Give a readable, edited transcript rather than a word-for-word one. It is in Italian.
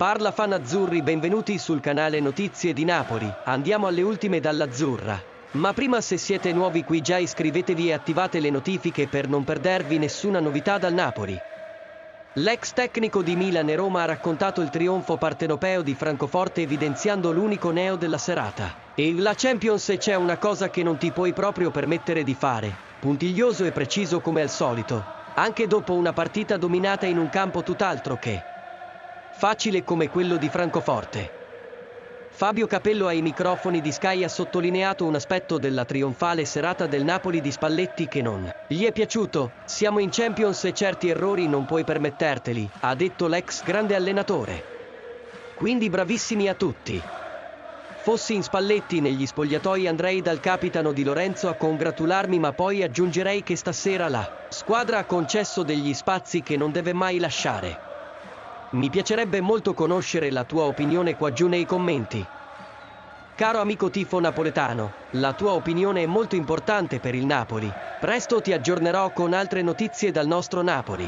Parla fan azzurri, benvenuti sul canale Notizie di Napoli. Andiamo alle ultime dall'Azzurra. Ma prima, se siete nuovi qui, già iscrivetevi e attivate le notifiche per non perdervi nessuna novità dal Napoli. L'ex tecnico di Milan e Roma ha raccontato il trionfo partenopeo di Francoforte, evidenziando l'unico neo della serata. E la Champions c'è una cosa che non ti puoi proprio permettere di fare. Puntiglioso e preciso come al solito, anche dopo una partita dominata in un campo tutt'altro che facile come quello di Francoforte. Fabio Capello ai microfoni di Sky ha sottolineato un aspetto della trionfale serata del Napoli di Spalletti che non gli è piaciuto. Siamo in Champions e certi errori non puoi permetterteli, ha detto l'ex grande allenatore. Quindi bravissimi a tutti. Fossi in Spalletti negli spogliatoi andrei dal capitano Di Lorenzo a congratularmi, ma poi aggiungerei che stasera la squadra ha concesso degli spazi che non deve mai lasciare. Mi piacerebbe molto conoscere la tua opinione qua giù nei commenti. Caro amico tifo napoletano, la tua opinione è molto importante per il Napoli. Presto ti aggiornerò con altre notizie dal nostro Napoli.